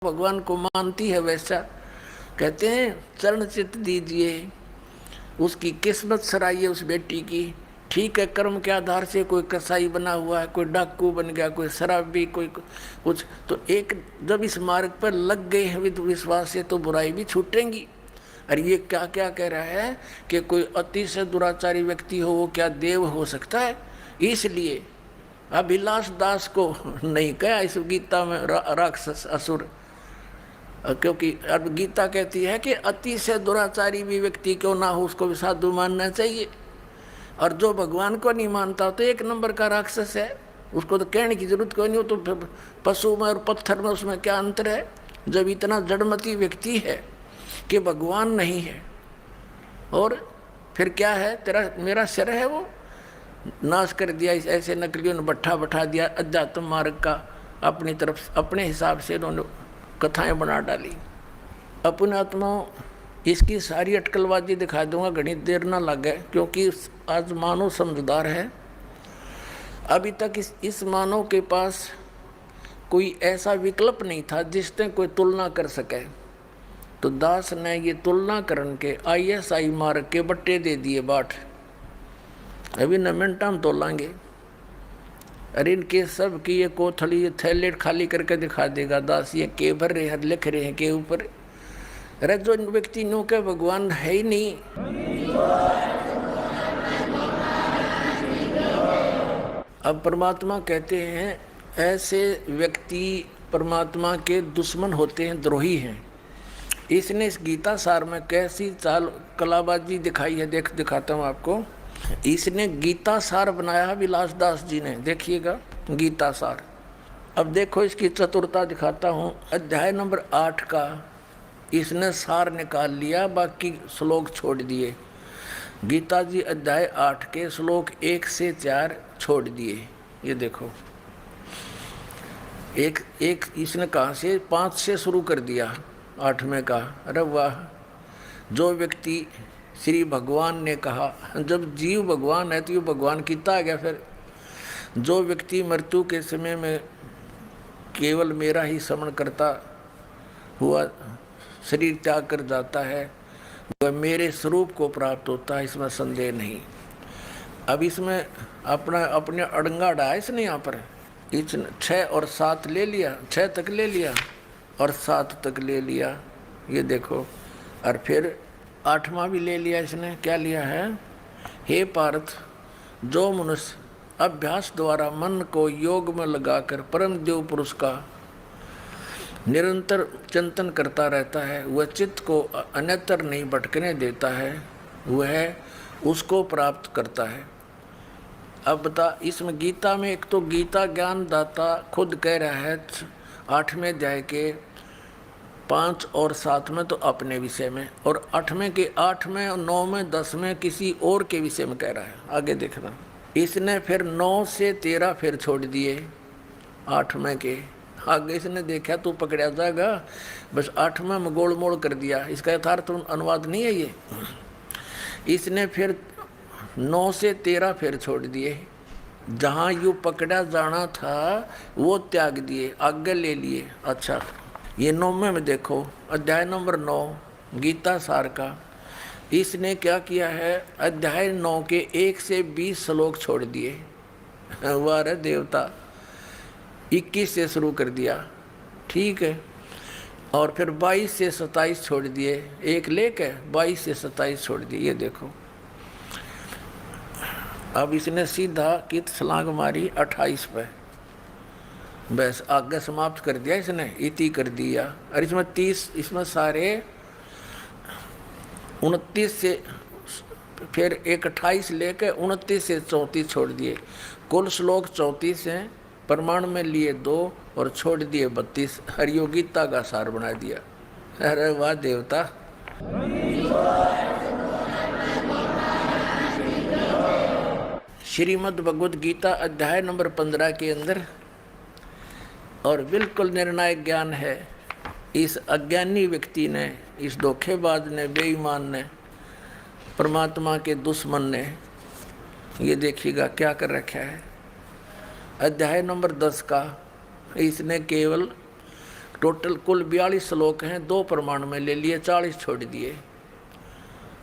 भगवान को मानती है वैसा। कहते हैं चरण चित दीजिए, उसकी किस्मत सराइए उस बेटी की। ठीक है, कर्म के आधार से कोई कसाई बना हुआ है, कोई डाकू बन गया, कोई शराबी, कोई कुछ, तो एक जब इस मार्ग पर लग गए हैं विश्वास से तो बुराई भी छूटेंगी। और ये क्या क्या कह रहा है कि कोई अति से दुराचारी व्यक्ति हो वो क्या देव हो सकता है। इसलिए अभिलाष दास को नहीं कहा इस गीता में राक्षस असुर, क्योंकि अब गीता कहती है कि अति से दुराचारी भी व्यक्ति क्यों ना हो उसको भी साधु मानना चाहिए। और जो भगवान को नहीं मानता तो एक नंबर का राक्षस है, उसको तो कहने की जरूरत कोई नहीं हो। तो पशु में और पत्थर में उसमें क्या अंतर है। जब इतना जड़मती व्यक्ति है कि भगवान नहीं है, और फिर क्या है, तेरा मेरा सिर है वो नाश कर दिया। ऐसे नकलियों ने बट्ठा बैठा दिया अध्यात्म मार्ग का, अपनी तरफ अपने हिसाब से उन्होंने कथाएं बना डाली। अपने आत्माओं इसकी सारी अटकलबाजी दिखा दूंगा, घनी देर ना लगे, क्योंकि आज मानव समझदार है। अभी तक इस मानव के पास कोई ऐसा विकल्प नहीं था जिसने कोई तुलना कर सके। तो दास ने ये तुलना करन के ISI मार्ग के बट्टे दे दिए बाट। अभी न मिनट हम तोलांगे। अरे इनके सब की ये कोथली ये थैले खाली करके दिखा देगा दास, ये के भर रहे हैं, लिख रहे हैं के ऊपर। अरे जो व्यक्ति नो के भगवान है ही नहीं। अब परमात्मा कहते हैं ऐसे व्यक्ति परमात्मा के दुश्मन होते हैं, द्रोही हैं। इसने इस गीता सार में कैसी चाल कलाबाजी दिखाई है, दिखाता हूँ आपको। इसने गीता सार बनाया विलास दास जी ने, देखिएगा गीता सार। अब देखो इसकी चतुरता दिखाता हूँ। अध्याय नंबर 8 का इसने सार निकाल लिया, बाकी श्लोक छोड़ दिए। गीता जी अध्याय 8 के श्लोक 1 से 4 छोड़ दिए। ये देखो एक इसने कहाँ से 5 से शुरू कर दिया 8वें का। अरे वाह, जो व्यक्ति श्री भगवान ने कहा, जब जीव भगवान है तो ये भगवान कितना आ गया। फिर जो व्यक्ति मृत्यु के समय में केवल मेरा ही स्मरण करता हुआ शरीर त्याग कर जाता है, वह मेरे स्वरूप को प्राप्त होता है, इसमें संदेह नहीं। अब इसमें अपने अड़ंगा डाया इसने यहाँ पर। इसने 6 और 7 ले लिया, 6 तक ले लिया और 7 तक ले लिया। ये देखो, और फिर 8वां भी ले लिया इसने। क्या लिया है, हे पार्थ, जो मनुष्य अभ्यास द्वारा मन को योग में लगाकर परम देव पुरुष का निरंतर चिंतन करता रहता है, वह चित्त को अन्यत्र नहीं भटकने देता है, वह उसको प्राप्त करता है। अब बता, इसमें गीता में एक तो गीता ज्ञान दाता खुद कह रहा है 8वें अध्याय के 5 और 7 में तो अपने विषय में, और 8वें के 8वें और 9वें 10वें किसी और के विषय में कह रहा है। आगे देखना, इसने फिर 9 से 13 फिर छोड़ दिए 8वें के। आगे इसने देखा तो पकड़ा जाएगा, बस 8वें में गोल मोड़ कर दिया। इसका यथार्थ अनुवाद नहीं है ये। इसने फिर 9 से 13 फिर छोड़ दिए। जहाँ यू पकड़ा जाना था वो त्याग दिए, आगे ले लिए। अच्छा, ये 9वें में देखो अध्याय नंबर 9 गीता सार का। इसने क्या किया है, अध्याय 9 के 1 से 20 श्लोक छोड़ दिए। वाह रे देवता, 21 से शुरू कर दिया, ठीक है। और फिर 22 से 27 छोड़ दिए, एक लेके 22 से 27 छोड़ दिए। ये देखो, अब इसने सीधा कित छलांग मारी 28 पे, बस आगे समाप्त कर दिया इसने, इति कर दिया। और इसमें 30, इसमें सारे 29 से फिर एक 28 लेके 29 से 34 छोड़ दिए। कुल श्लोक 34 हैं, प्रमाण में लिए 2 और छोड़ दिए 32। हरियो गीता का सार बना दिया। अरे वाह देवता। श्रीमद् भगवद गीता अध्याय नंबर 15 के अंदर, और बिल्कुल निर्णायक ज्ञान है। इस अज्ञानी व्यक्ति ने, इस धोखेबाज ने, बेईमान ने, परमात्मा के दुश्मन ने, ये देखिएगा क्या कर रखा है। अध्याय नंबर 10 का इसने केवल टोटल कुल 42 श्लोक हैं, 2 प्रमाण में ले लिए, 40 छोड़ दिए।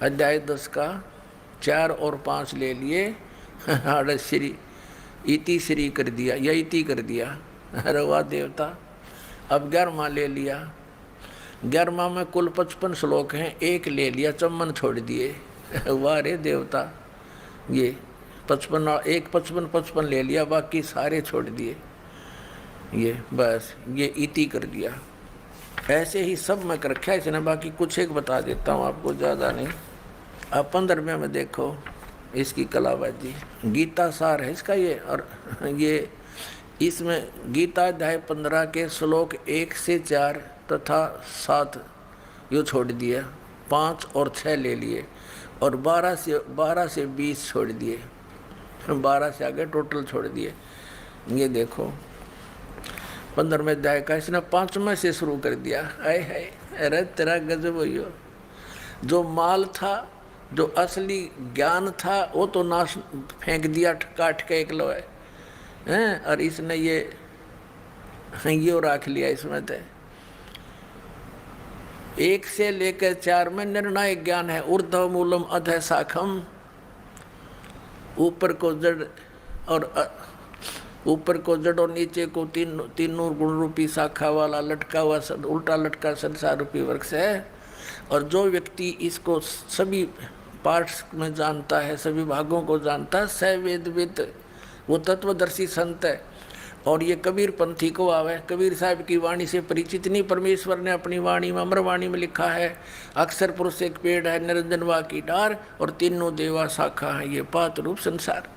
अध्याय 10 का 4 और 5 ले लिए, श्री इति श्री कर दिया या इति कर दिया। अरे वाह देवता। अब 11वां ले लिया, 11वां में कुल 55 श्लोक हैं, 1 ले लिया, चम्मन छोड़ दिए। वाह रे देवता। ये 55 ले लिया, बाकी सारे छोड़ दिए। ये बस ये इति कर दिया। ऐसे ही सब में कर रखा है इसने, बाकी कुछ एक बता देता हूँ आपको, ज़्यादा नहीं। अब 15वें में देखो इसकी कलाबाजी। गीता सार है इसका ये, और ये इसमें गीता अध्याय 15 के श्लोक 1 से 4 तथा 7 यो छोड़ दिया, 5 और 6 ले लिए, और 12 से 20 छोड़ दिए, 12 से आगे टोटल छोड़ दिए। ये देखो 15वें अध्याय का इसने 5वें से शुरू कर दिया। हाय हाय, अरे तेरा गजब हो। जो माल था, जो असली ज्ञान था, वो तो नाश फेंक दिया, काट के एक लोहे हैं, और इसने ये रख लिया इसमें। थे 1 से लेकर 4 में निर्णायक ज्ञान है। ऊर्ध्व मूलम अधः शाखम, ऊपर को जड़ और नीचे को तीनों गुण रूपी शाखा वाला लटका हुआ उल्टा लटका संसार रूपी वृक्ष है। और जो व्यक्ति इसको सभी पार्ट्स में जानता है, सभी भागों को जानता है, स वेदविद, वो तत्वदर्शी संत है। और ये कबीर पंथी को आवे, कबीर साहब की वाणी से परिचित नहीं। परमेश्वर ने अपनी वाणी में, अमरवाणी में लिखा है, अक्षर पुरुष एक पेड़ है, निरंजनवा की डार, और तीनों देवा शाखा है, ये पात रूप संसार।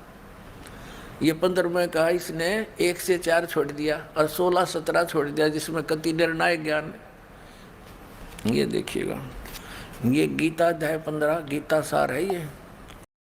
ये 15 में कहा इसने 1 से 4 छोड़ दिया, और 16-17 छोड़ दिया, जिसमें कति निर्णायक ज्ञान है। ये देखिएगा, ये गीता अध्याय 15 गीता सार है ये।